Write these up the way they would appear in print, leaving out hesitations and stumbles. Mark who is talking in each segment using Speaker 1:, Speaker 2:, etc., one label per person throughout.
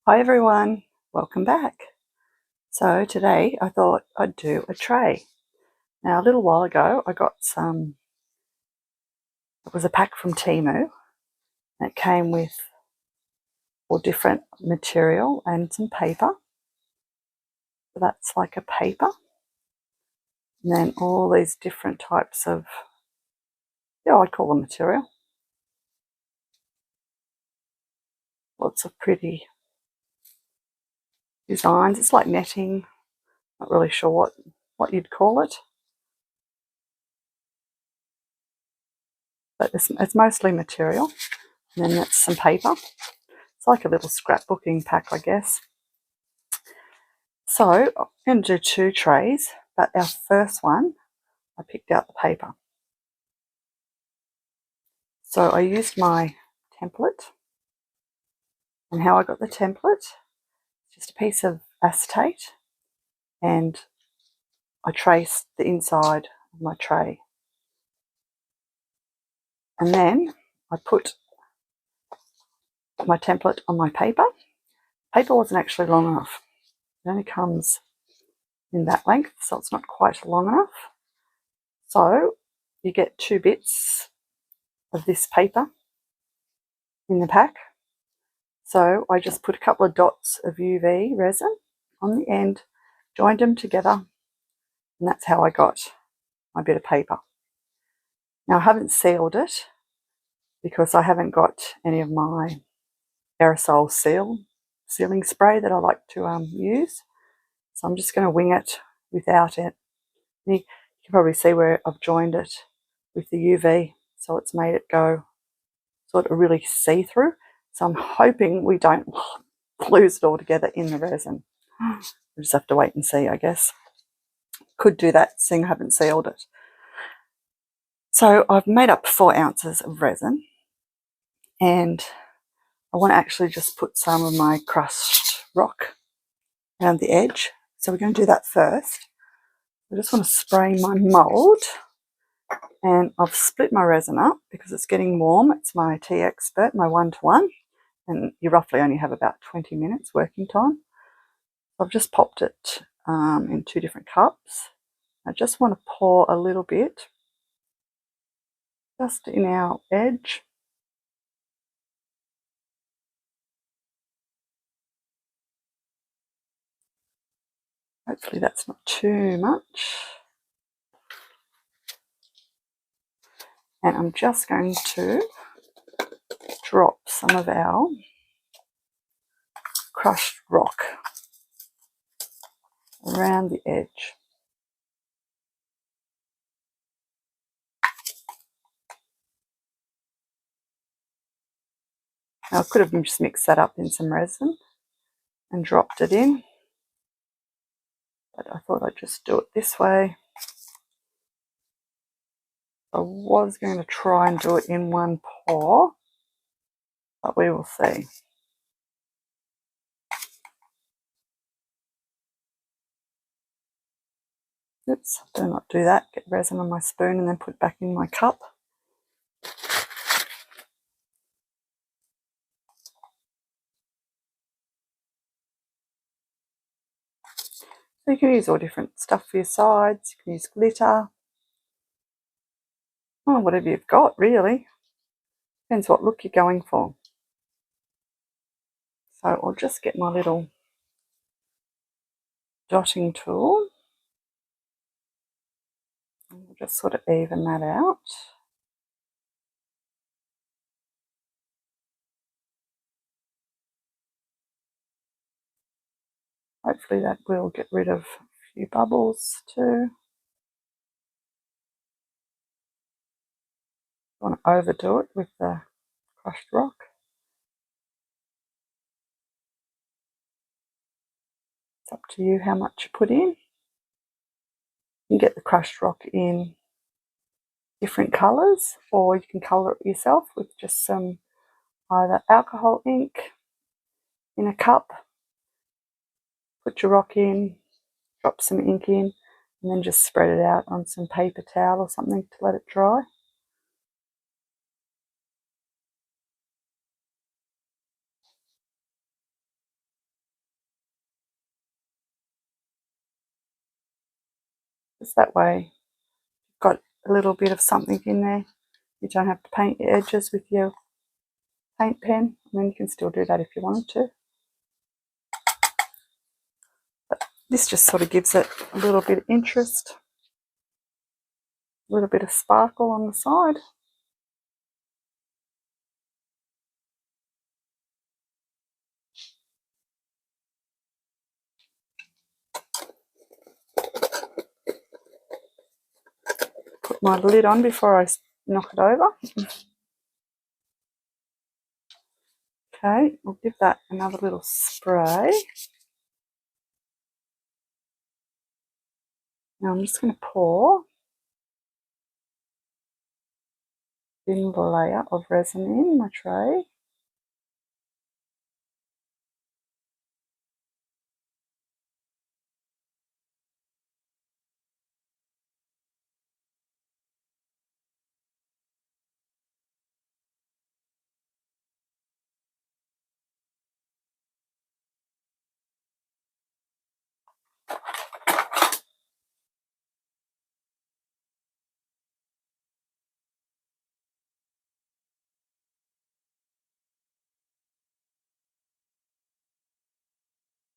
Speaker 1: Hi everyone, welcome back. So today I thought I'd do a tray. Now a little while ago I got it was a pack from Temu and it came with all different material and some paper. So that's like a paper. And then all these different types of, I'd call them material. Lots of pretty designs. It's like netting, not really sure what you'd call it. But it's mostly material. And then that's some paper. It's like a little scrapbooking pack, I guess. So I'm going to do 2 trays, but our first one, I picked out the paper. So I used my template, and how I got the template, just a piece of acetate, and I traced the inside of my tray. And then I put my template on my paper. Paper wasn't actually long enough. It only comes in that length, so it's not quite long enough. So you get 2 bits of this paper in the pack. So I just put a couple of dots of UV resin on the end, joined them together, and that's how I got my bit of paper. Now I haven't sealed it because I haven't got any of my aerosol sealing spray that I like to use. So I'm just going to wing it without it. And you can probably see where I've joined it with the UV, so it's made it go sort of really see-through. So I'm hoping we don't lose it all together in the resin. We'll just have to wait and see, I guess. Could do that, seeing I haven't sealed it. So I've made up 4 ounces of resin, and I want to actually just put some of my crushed rock around the edge. So we're going to do that first. I just want to spray my mould, and I've split my resin up because it's getting warm. It's my tea expert, my 1-to-1, and you roughly only have about 20 minutes working time. I've just popped it in 2 different cups. I just want to pour a little bit just in our edge. Hopefully that's not too much. And I'm just going to drop some of our crushed rock around the edge. Now I could have just mixed that up in some resin and dropped it in, but I thought I'd just do it this way. I was going to try and do it in one pour, but we will see. Oops, do not do that. Get resin on my spoon and then put it back in my cup. So you can use all different stuff for your sides. You can use glitter. Oh, whatever you've got, really. Depends what look you're going for. So I'll just get my little dotting tool. And we'll just sort of even that out. Hopefully that will get rid of a few bubbles too. I want to overdo it with the crushed rock. It's up to you how much you put in. You can get the crushed rock in different colours, or you can colour it yourself with just some either alcohol ink in a cup. Put your rock in, drop some ink in, and then just spread it out on some paper towel or something to let it dry. Just that way you've got a little bit of something in there. You don't have to paint your edges with your paint pen. I mean, you can still do that if you wanted to. But this just sort of gives it a little bit of interest, a little bit of sparkle on the side. Put my lid on before I knock it over. Okay, we'll give that another little spray. Now I'm just going to pour a thin layer of resin in my tray.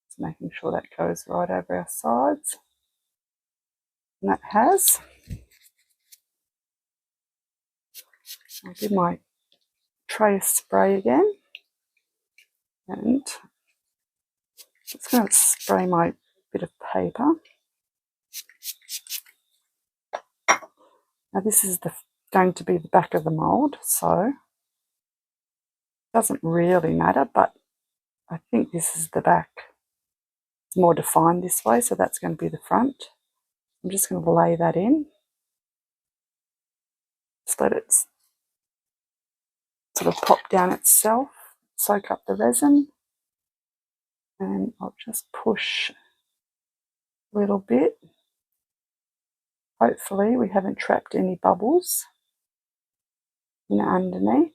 Speaker 1: Just making sure that goes right over our sides. And that has. I'll give my tray a spray again. And just going to spray my bit of paper. Now this is going to be the back of the mould, so it doesn't really matter, but I think this is the back. It's more defined this way, so that's going to be the front. I'm just going to lay that in. Just let it sort of pop down itself, soak up the resin, and I'll just push a little bit. Hopefully we haven't trapped any bubbles in underneath.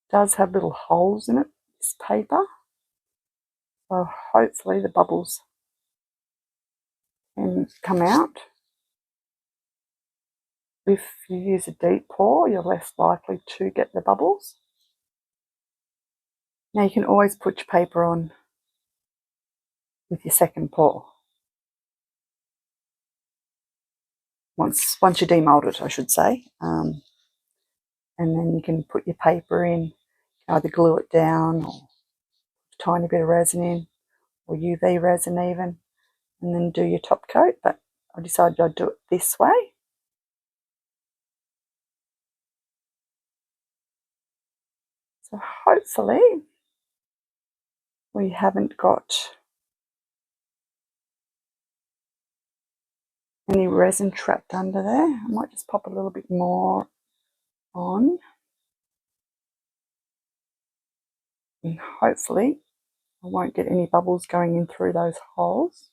Speaker 1: It does have little holes in it, this paper, so hopefully the bubbles can come out. If you use a deep pour, you're less likely to get the bubbles. Now you can always put your paper on with your second pour. Once you demold it, I should say. And then you can put your paper in, either glue it down or a tiny bit of resin in, or UV resin even, and then do your top coat. But I decided I'd do it this way. So hopefully we haven't got any resin trapped under there. I might just pop a little bit more on, and hopefully I won't get any bubbles going in through those holes.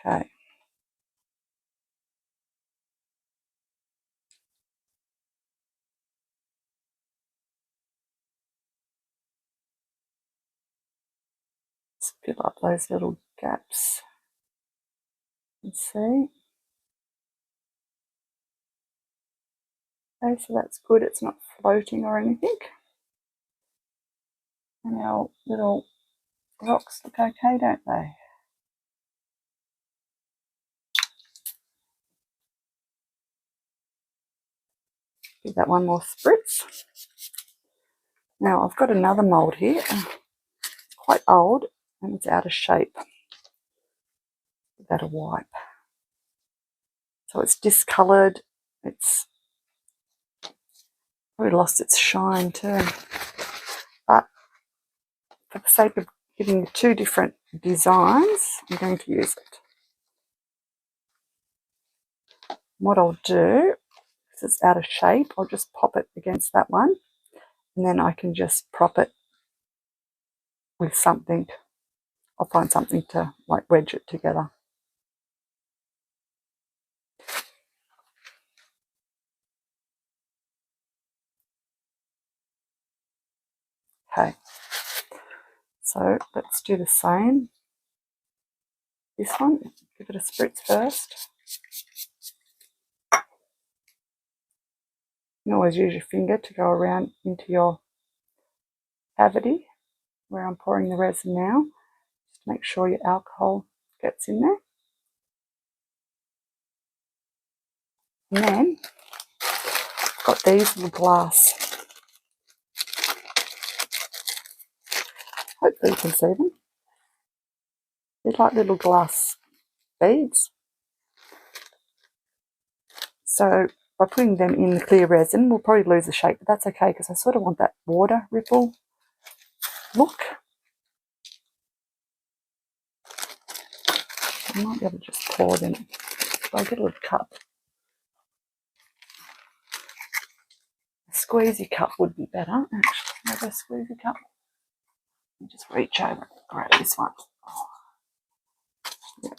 Speaker 1: Okay. Let's fill up those little gaps and see. Okay, so that's good, it's not floating or anything. And our little rocks look okay, don't they? Give that one more spritz. Now I've got another mould here, it's quite old and it's out of shape. Give that a wipe. So it's discoloured, it's probably lost its shine too. But for the sake of giving you two different designs, I'm going to use it. What I'll do, because it's out of shape, I'll just pop it against that one, and then I can just prop it with something. I'll find something to like wedge it together. Okay, so let's do the same. This one, give it a spritz first. You can always use your finger to go around into your cavity where I'm pouring the resin now. Just make sure your alcohol gets in there. And then I've got these little glass. Hopefully you can see them. They're like little glass beads. So by putting them in the clear resin, we'll probably lose the shape, but that's okay because I sort of want that water ripple look. I might be able to just pour them. I'll get a little cup. A squeezy cup would be better, actually. Maybe a squeezy cup. Let me just reach over and grab this one. Oh, yeah.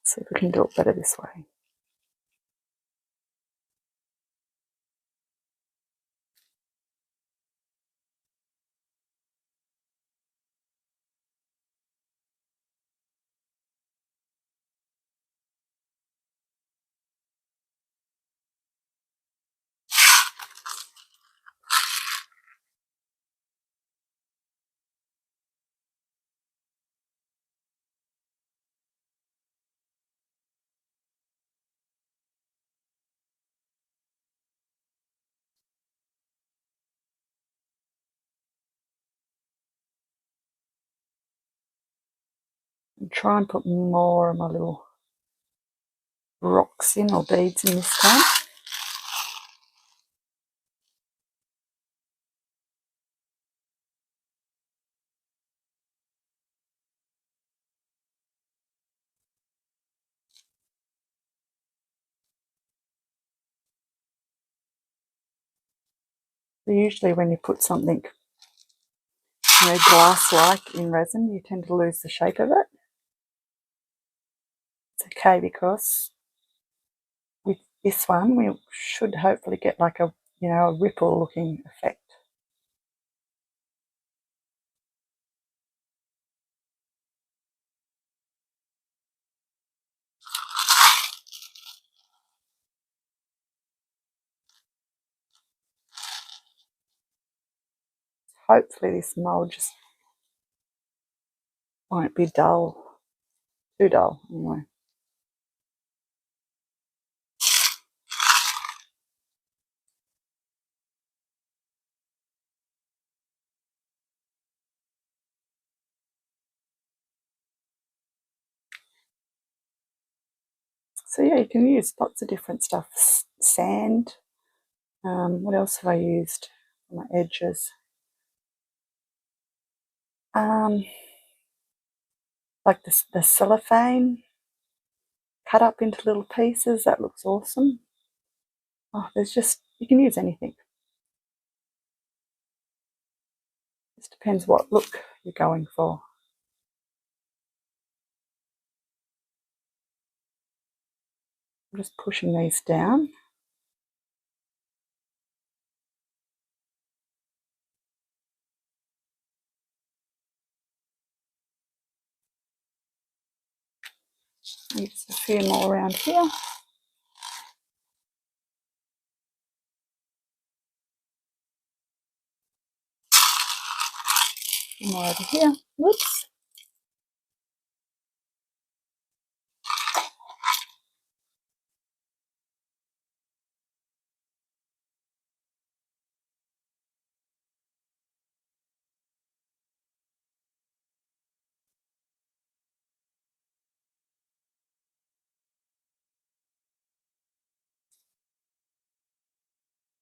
Speaker 1: See if we can do it better this way. And try and put more of my little rocks in, or beads in this time. So usually when you put something, glass-like in resin, you tend to lose the shape of it. It's okay because with this one we should hopefully get like a ripple looking effect. Hopefully this mold just won't be dull, too dull anyway. So yeah, you can use lots of different stuff. Sand. What else have I used on my edges? Like the cellophane cut up into little pieces. That looks awesome. Oh, you can use anything. Just depends what look you're going for. I'm just pushing these down. Just a few more around here. More over here. Whoops.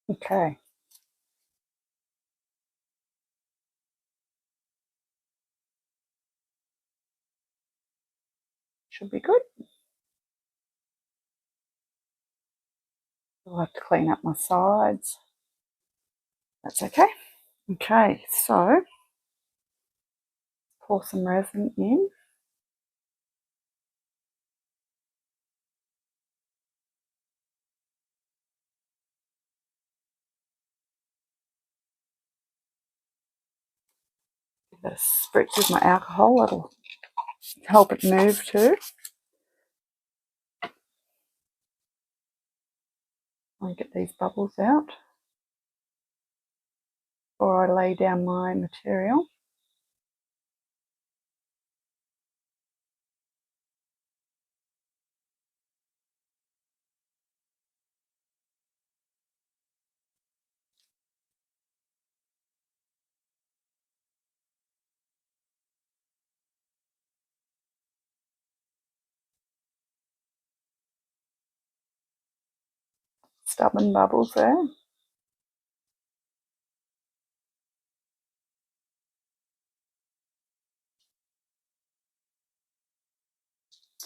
Speaker 1: Okay. Should be good. I'll have to clean up my sides. That's okay. Okay, so pour some resin in. Give it a spritz with my alcohol. That'll help it move too. I'll get these bubbles out before I lay down my material. Stubborn bubbles there.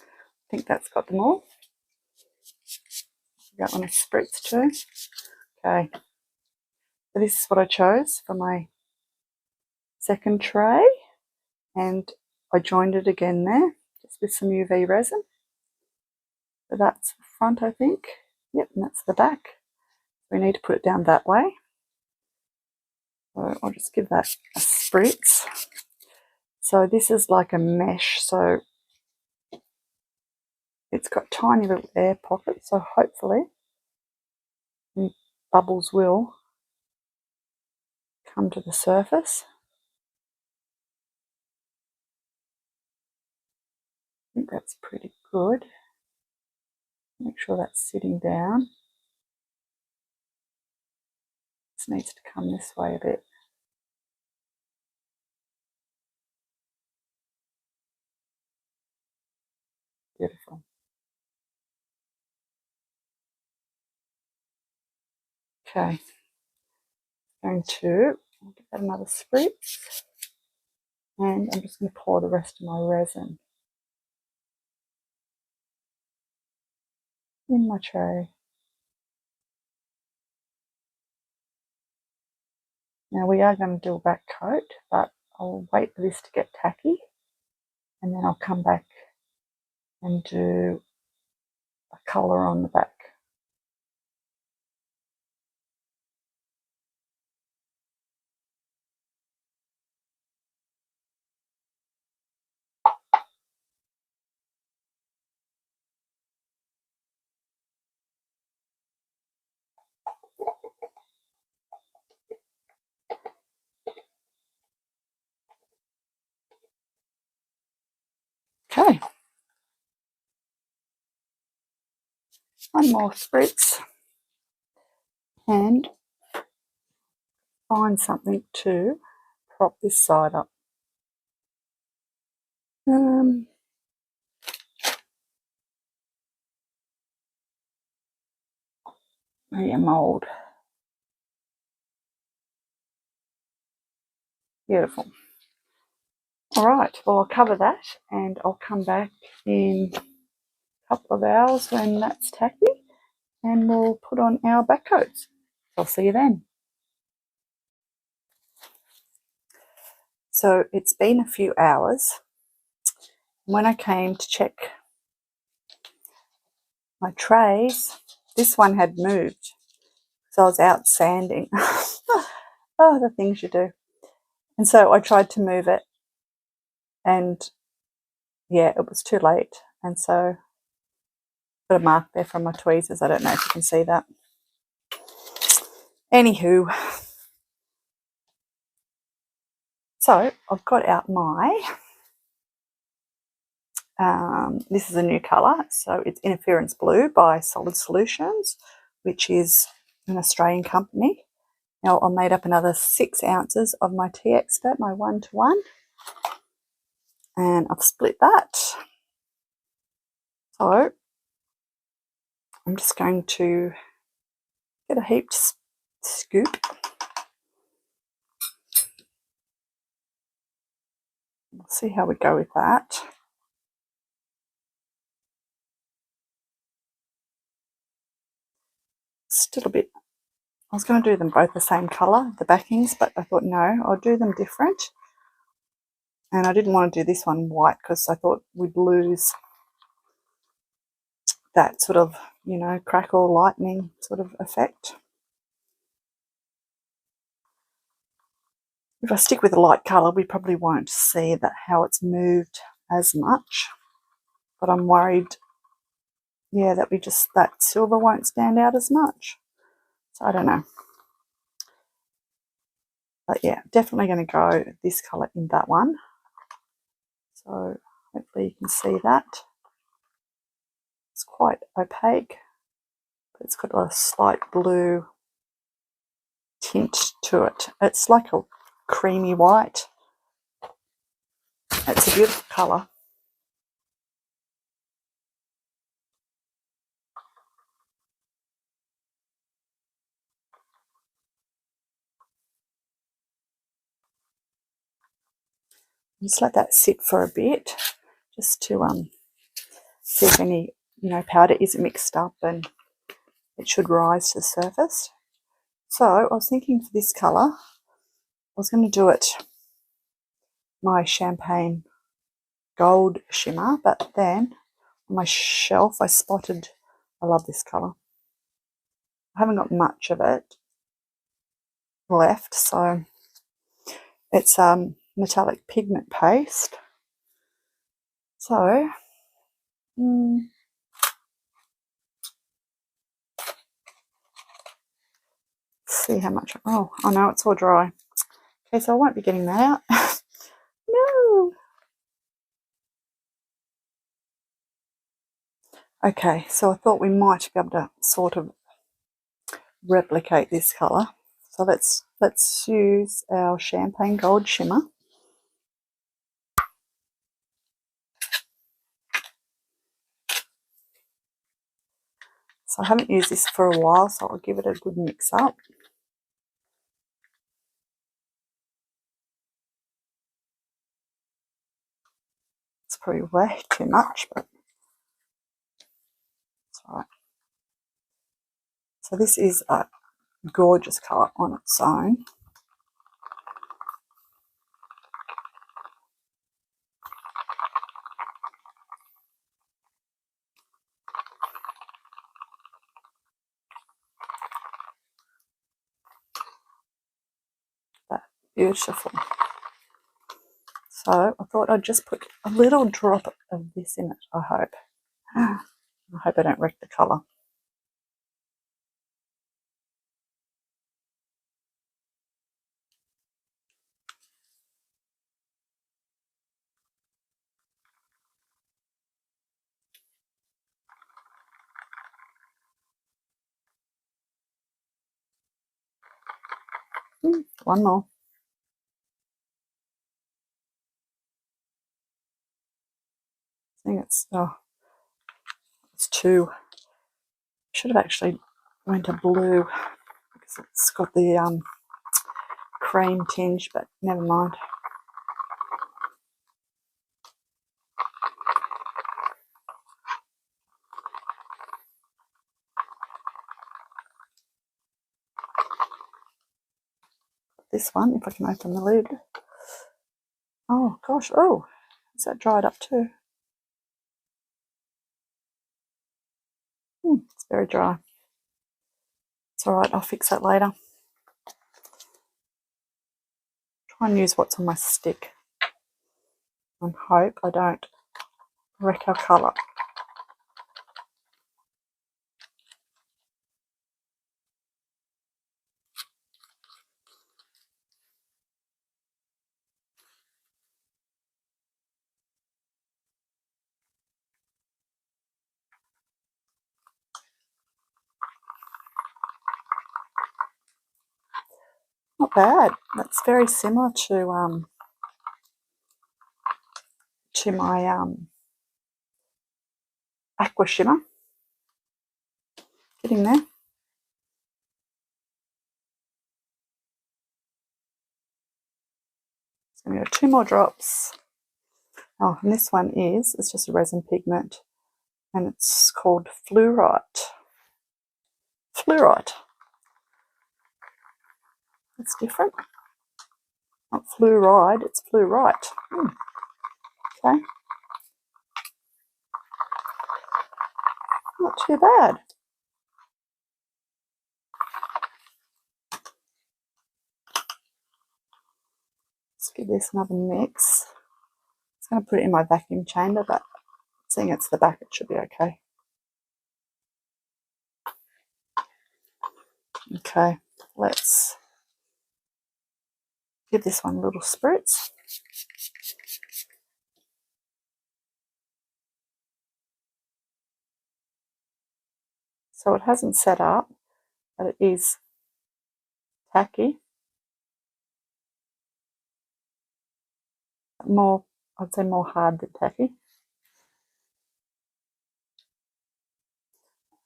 Speaker 1: I think that's got them all. That one is spritz too. Okay, so this is what I chose for my second tray, and I joined it again there, just with some UV resin. So that's the front, I think. Yep, and that's the back. We need to put it down that way. So I'll just give that a spritz. So this is like a mesh, so it's got tiny little air pockets, so hopefully the bubbles will come to the surface. I think that's pretty good. Make sure that's sitting down. This needs to come this way a bit. Beautiful. Okay, going to give that another spritz, and I'm just going to pour the rest of my resin in my tray. Now we are going to do a back coat, but I'll wait for this to get tacky, and then I'll come back and do a colour on the back. Okay, one more spritz, and find something to prop this side up. Maybe a mould. Beautiful. All right, well, I'll cover that, and I'll come back in a couple of hours when that's tacky, and we'll put on our back coats. I'll see you then. So it's been a few hours. When I came to check my trays, this one had moved, so I was out sanding. Oh, the things you do. And so I tried to move it, and yeah, it was too late. And so got a mark there from my tweezers. I don't know if you can see that. Anywho, so I've got out my, this is a new colour, so it's Interference Blue by Solid Solutions, which is an Australian company. Now I made up another 6 ounces of my Tea Expert, my 1-to-1, and I've split that. So I'm just going to get a heaped scoop. We'll see how we go with that. still a bit, I was going to do them both the same colour, the backings, but I thought no, I'll do them different. And I didn't want to do this one white because I thought we'd lose that sort of, you know, crackle, lightning sort of effect. If I stick with a light colour, we probably won't see that how it's moved as much. But I'm worried, yeah, that that silver won't stand out as much. So I don't know. But yeah, definitely going to go this colour in that one. So hopefully you can see that. It's quite opaque, but it's got a slight blue tint to it. It's like a creamy white. It's a beautiful colour. Just let that sit for a bit, just to see if any, you know, powder isn't mixed up, and it should rise to the surface. So I was thinking for this colour, I was going to do it my champagne gold shimmer, but then on my shelf I spotted, I love this colour. I haven't got much of it left, so it's metallic pigment paste. So see how much. Oh no, it's all dry. Okay, so I won't be getting that out. No. Okay, so I thought we might be able to sort of replicate this colour. So let's use our champagne gold shimmer. So I haven't used this for a while, so I'll give it a good mix up. It's probably way too much, but it's all right. So this is a gorgeous colour on its own. That's beautiful. So I thought I'd just put a little drop of this in it, I hope. I hope I don't wreck the colour. One more. I think it's too. Should have actually went to blue because it's got the cream tinge, but never mind. This one, if I can open the lid. Oh gosh, oh, is that dried up too? It's very dry. It's alright, I'll fix that later. Try and use what's on my stick and hope I don't wreck our colour. Not bad. That's very similar to my aqua shimmer. Getting there. So I'm going to go 2 more drops. Oh, and this one it's just a resin pigment, and it's called fluorite. fluorite. That's different. Not fluoride, it's fluorite. Okay. Not too bad. Let's give this another mix. I'm going to put it in my vacuum chamber, but seeing it's the back, it should be okay. Okay, let's give this one a little spritz. So it hasn't set up, but it is tacky. More, I'd say more hard than tacky.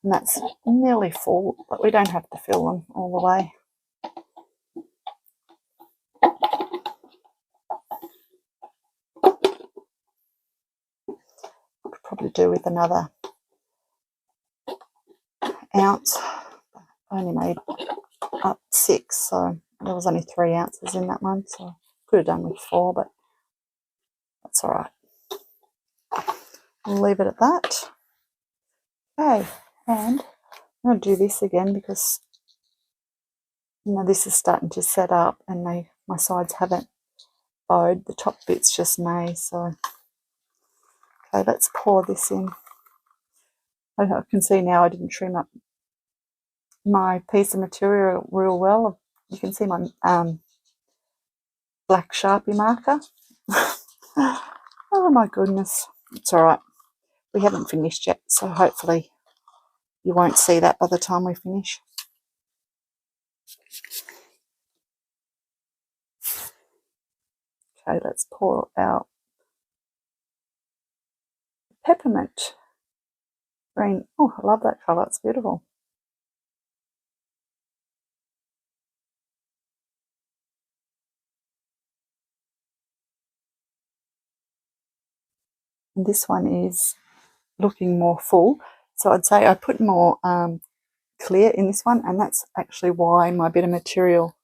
Speaker 1: And that's nearly full, but we don't have to fill them all the way. Could probably do with another ounce. I only made up 6, so there was only 3 ounces in that one, so could have done with 4, but that's all right. We'll leave it at that. Okay, and I'm going to do this again because this is starting to set up and my sides haven't bowed. The top bits just may, so okay, let's pour this in. I can see now I didn't trim up my piece of material real well. You can see my black Sharpie marker. Oh my goodness, it's all right. We haven't finished yet, so hopefully you won't see that by the time we finish. Okay, let's pour out peppermint green. Oh, I love that colour, it's beautiful. And this one is looking more full, so I'd say I put more clear in this one, and that's actually why my bit of material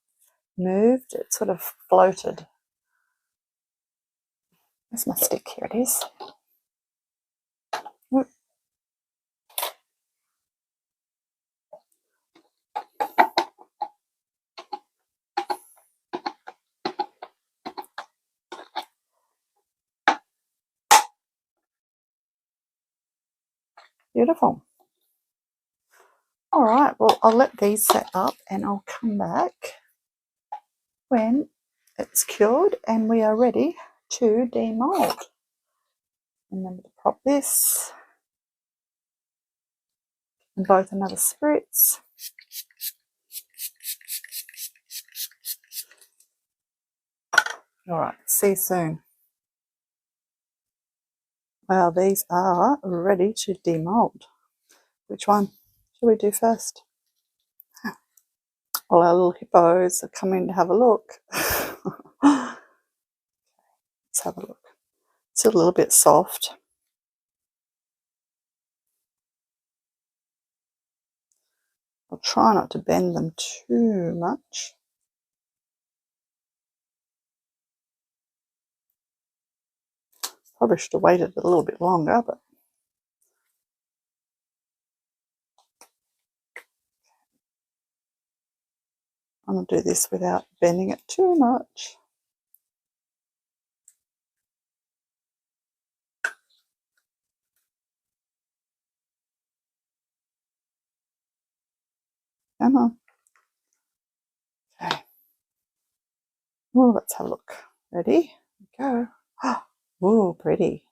Speaker 1: moved. It sort of floated. Where's my stick? Here it is. Whoop. Beautiful. All right, well, I'll let these set up and I'll come back when it's cured and we are ready to demold. Remember to prop this and both another spritz. All right, see you soon. Well, these are ready to demold. Which one should we do first? Well, our little hippos are coming to have a look. Let's have a look. It's a little bit soft. I'll try not to bend them too much. Probably should have waited a little bit longer, but I'm going to do this without bending it too much. Come on. Okay. Well, let's have a look. Ready? Go. Oh, pretty.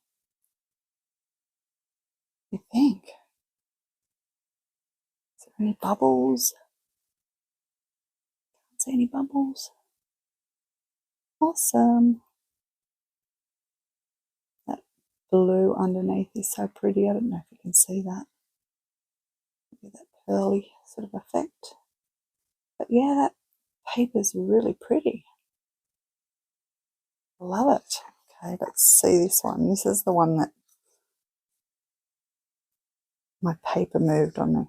Speaker 1: What do you think? Is there any bubbles? Can't see any bubbles. Awesome. That blue underneath is so pretty. I don't know if you can see that. Maybe that pearly sort of effect. But yeah, that paper's really pretty. Love it. Okay, let's see this one. This is the one that my paper moved on me.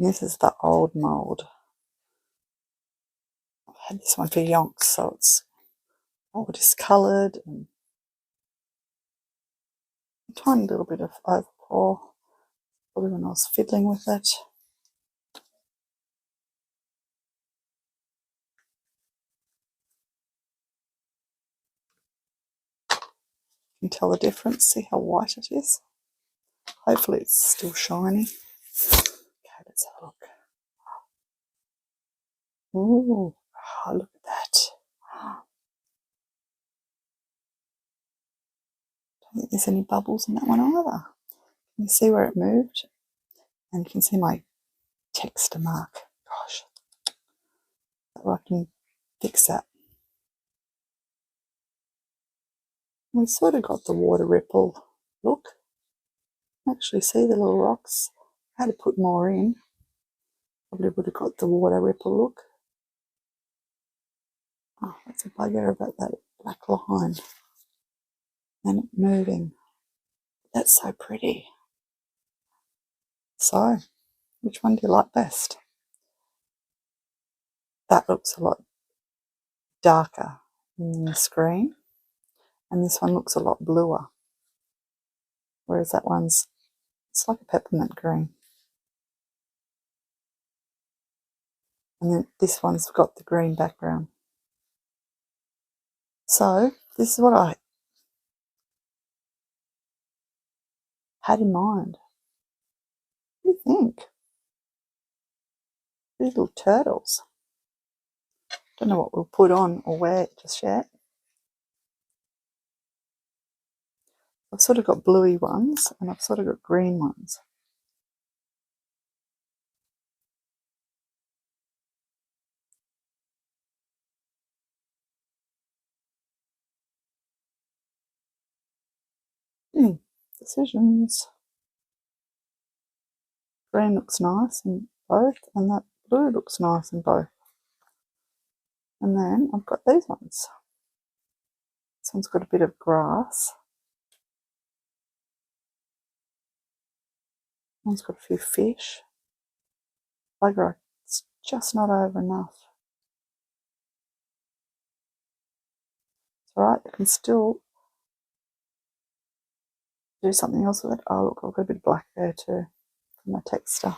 Speaker 1: This is the old mould. I've had this one for yonks, so it's all discoloured and a tiny little bit of overpour, probably when I was fiddling with it. You can tell the difference, see how white it is. Hopefully it's still shiny. Okay, let's have a look. Ooh, oh, look at that. I don't think there's any bubbles in that one either. Can you see where it moved? And you can see my texture mark. Gosh, I can fix that. We've sort of got the water ripple look. Actually see the little rocks. I had to put more in. Probably would have got the water ripple look. Oh, that's a bugger about that black line and it moving. That's so pretty. So, which one do you like best? That looks a lot darker in the screen, and this one looks a lot bluer. Whereas that one's, it's like a peppermint green. And then this one's got the green background. So, this is what I had in mind. What do you think? These little turtles. Don't know what we'll put on or wear just yet. I've sort of got bluey ones and I've sort of got green ones. Decisions. Green looks nice in both, and that blue looks nice in both. And then I've got these ones. This one's got a bit of grass. One's got a few fish. Bugger, it's just not over enough. It's alright, I can still do something else with it. Oh look, I've got a bit of black there too for my texture.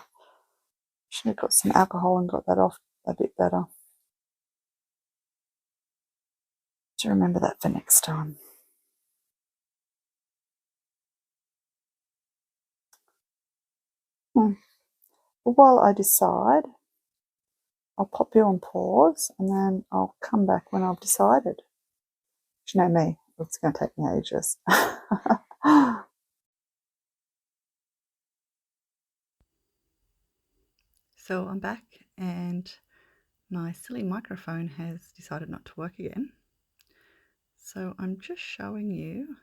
Speaker 1: Should have got some alcohol and got that off a bit better. To remember that for next time. Well, while I decide, I'll pop you on pause and then I'll come back when I've decided. You know me, it's going to take me ages. So I'm back and my silly microphone has decided not to work again. So I'm just showing you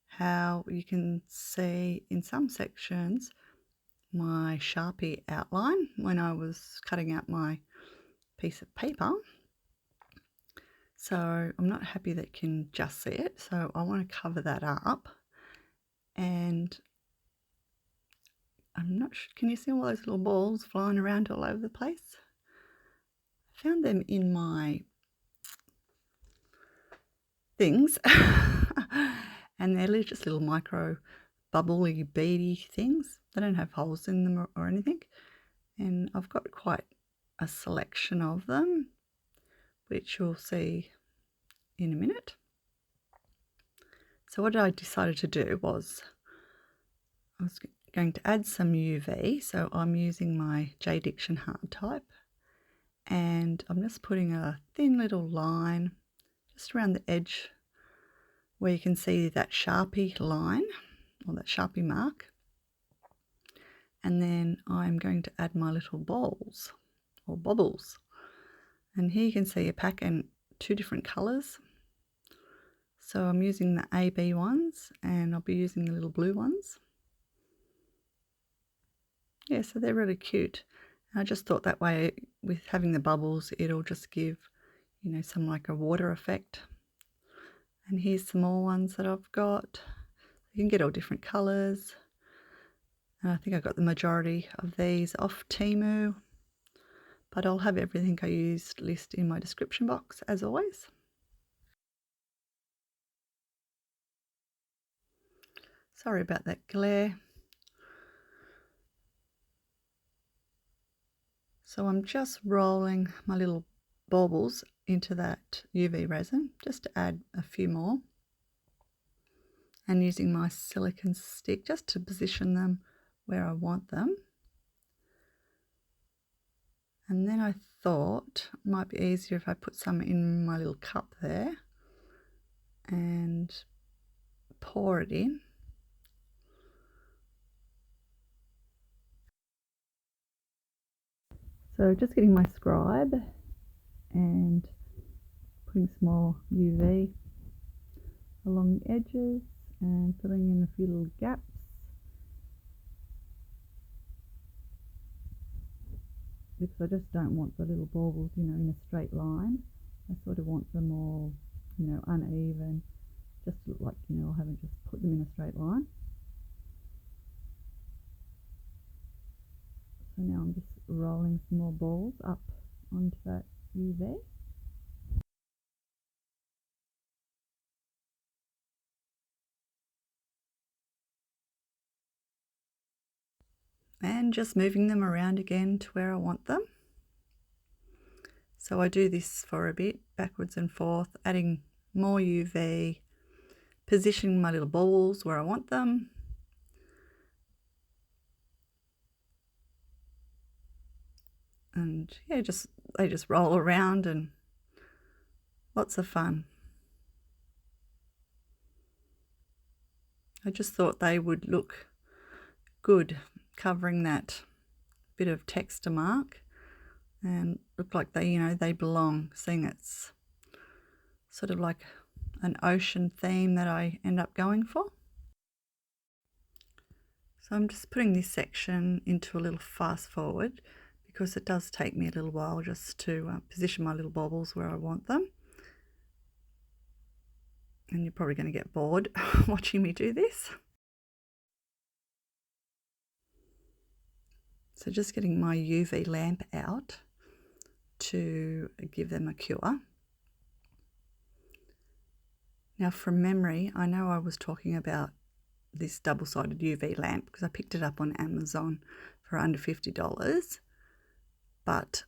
Speaker 1: how you can see in some sections my Sharpie outline when I was cutting out my piece of paper. So I'm not happy that you can just see it, so I want to cover that up. And I'm not sure, can you see all those little balls flying around all over the place? I found them in my things and they're just little micro bubbly beady things. They don't have holes in them or anything, and I've got quite a selection of them, which you'll see in a minute. So what I decided to do was I was going to add some UV, so I'm using my JDiction hard type, and I'm just putting a thin little line just around the edge where you can see that Sharpie line or that Sharpie mark. And then I'm going to add my little balls or bubbles. And here you can see a pack in two different colours. So I'm using the AB ones and I'll be using the little blue ones. Yeah, so they're really cute. And I just thought that way with having the bubbles, it'll just give, you know, some like a water effect. And here's some more ones that I've got. You can get all different colours. And I think I got the majority of these off Temu, but I'll have everything I used listed in my description box as always. Sorry about that glare. So I'm just rolling my little baubles into that UV resin just to add a few more, and using my silicone stick just to position them where I want them. And then I thought it might be easier if I put some in my little cup there and pour it in. So just getting my scribe and putting some more UV along the edges and filling in a few little gaps. Because I just don't want the little baubles, you know, in a straight line. I sort of want them all, you know, uneven, just to look like, you know, I haven't just put them in a straight line. So now I'm just rolling some more balls up onto that UV. And just moving them around again to where I want them. So I do this for a bit, backwards and forth, adding more UV, positioning my little balls where I want them. And yeah, they just roll around and lots of fun. I just thought they would look good covering that bit of texture mark and look like they, you know, they belong, seeing it's sort of like an ocean theme that I end up going for. So I'm just putting this section into a little fast forward because it does take me a little while just to position my little baubles where I want them. And you're probably going to get bored watching me do this. So just getting my UV lamp out to give them a cure. Now from memory, I know I was talking about this double-sided UV lamp because I picked it up on Amazon for under $50. But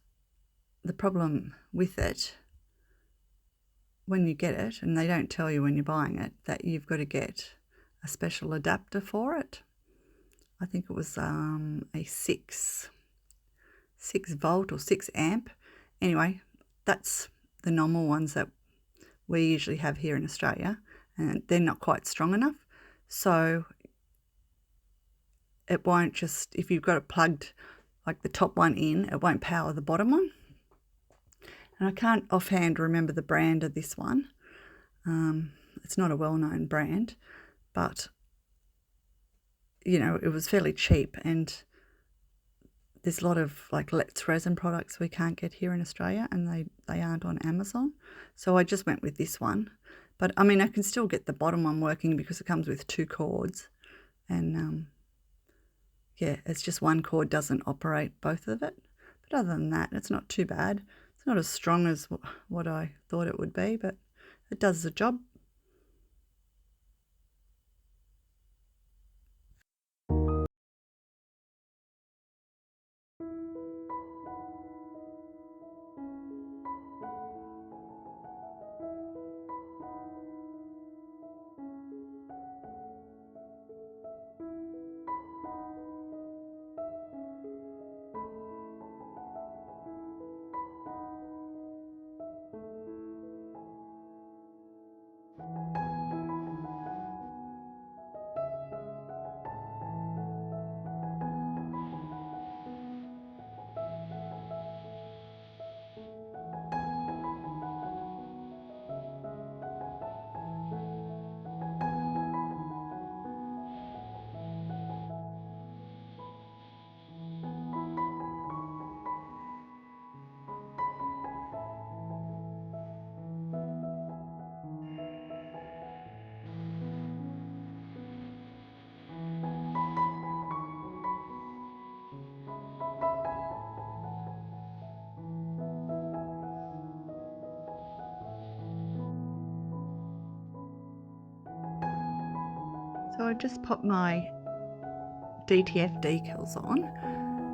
Speaker 1: the problem with it, when you get it, and they don't tell you when you're buying it, that you've got to get a special adapter for it. I think it was a 6 volt or 6 amp. Anyway, that's the normal ones that we usually have here in Australia, and they're not quite strong enough. So it won't just, if you've got it plugged like the top one in, it won't power the bottom one. And I can't offhand remember the brand of this one. It's not a well-known brand, but you know, it was fairly cheap, and there's a lot of like LETSRESIN products we can't get here in Australia, and they aren't on Amazon. So I just went with this one. But I mean, I can still get the bottom one working because it comes with 2 cords, and yeah, it's just one cord doesn't operate both of it. But other than that, it's not too bad. It's not as strong as what I thought it would be, but it does the job. So I just popped my DTF decals on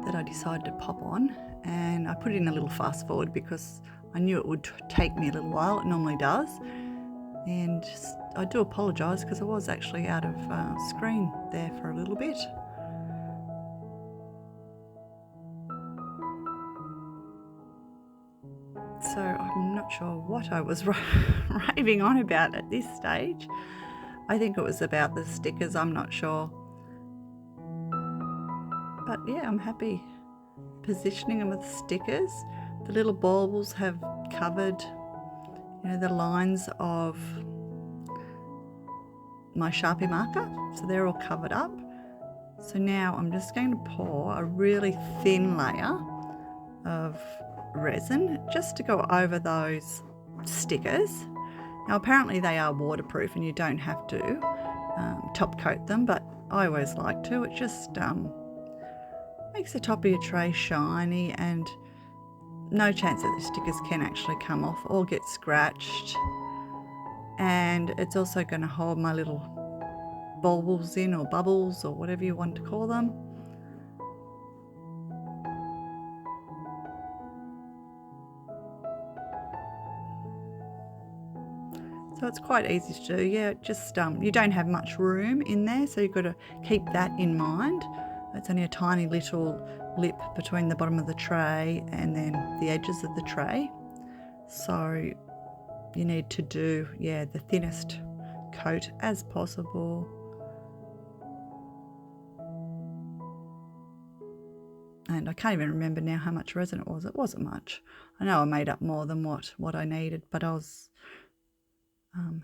Speaker 1: that I decided to pop on, and I put it in a little fast forward because I knew it would take me a little while. It normally does, and I do apologise because I was actually out of screen there for a little bit. So I'm not sure what I was raving on about at this stage. I think it was about the stickers, I'm not sure. But yeah, I'm happy positioning them with stickers. The little baubles have covered, you know, the lines of my Sharpie marker, so they're all covered up. So now I'm just going to pour a really thin layer of resin just to go over those stickers. Now apparently they are waterproof and you don't have to top coat them, but I always like to. It just makes the top of your tray shiny, and no chance that the stickers can actually come off or get scratched. And it's also going to hold my little baubles in, or bubbles, or whatever you want to call them. So it's quite easy to do. Yeah, just you don't have much room in there, so you've got to keep that in mind. It's only a tiny little lip between the bottom of the tray and then the edges of the tray. So you need to do, yeah, the thinnest coat as possible. And I can't even remember now how much resin it was. It wasn't much. I know I made up more than what I needed, but I was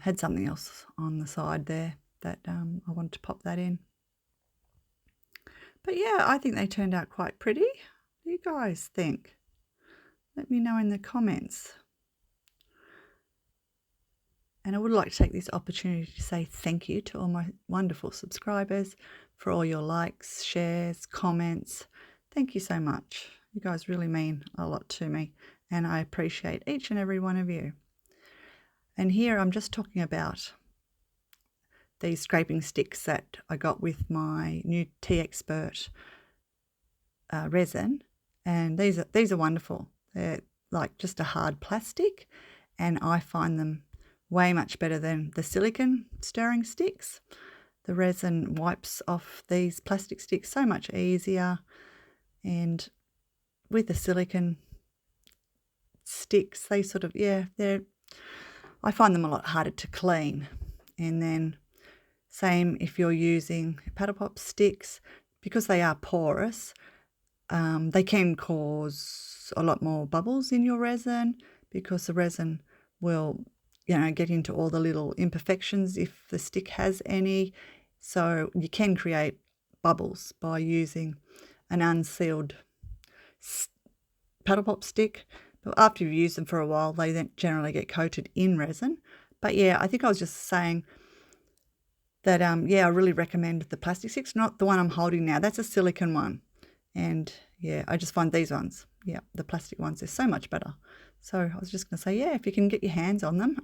Speaker 1: had something else on the side there that I wanted to pop that in. But yeah, I think they turned out quite pretty. What do you guys think? Let me know in the comments. And I would like to take this opportunity to say thank you to all my wonderful subscribers for all your likes, shares, comments. Thank you so much. You guys really mean a lot to me, and I appreciate each and every one of you. And here I'm just talking about these scraping sticks that I got with my new T-Expert resin, and these are wonderful. They're like just a hard plastic, and I find them way much better than the silicone stirring sticks. The resin wipes off these plastic sticks so much easier, and with the silicone sticks, they sort of, yeah, I find them a lot harder to clean. And then same if you're using paddle pop sticks, because they are porous, they can cause a lot more bubbles in your resin, because the resin will, you know, get into all the little imperfections if the stick has any. So you can create bubbles by using an unsealed paddle pop stick. But after you've used them for a while, they then generally get coated in resin. But yeah, I think I was just saying that, yeah, I really recommend the plastic sticks, not the one I'm holding now. That's a silicone one. And yeah, I just find these ones, yeah, the plastic ones, they're so much better. So I was just going to say, yeah, if you can get your hands on them,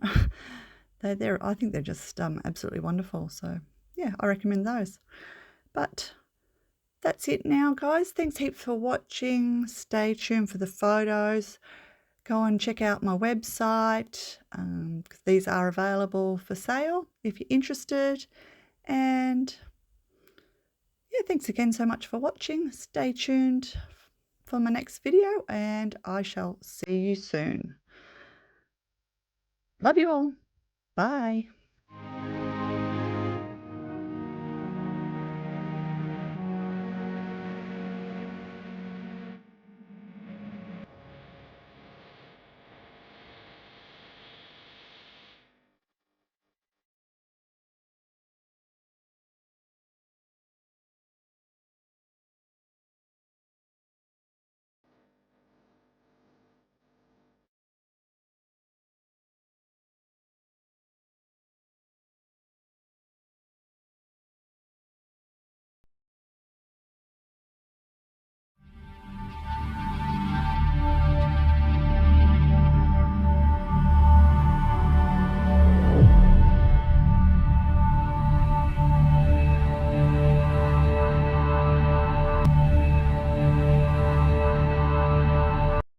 Speaker 1: I think they're just absolutely wonderful. So yeah, I recommend those. But that's it now, guys. Thanks heaps for watching. Stay tuned for the photos. Go and check out my website. These are available for sale if you're interested. And yeah, thanks again so much for watching. Stay tuned for my next video, and I shall see you soon. Love you all. Bye.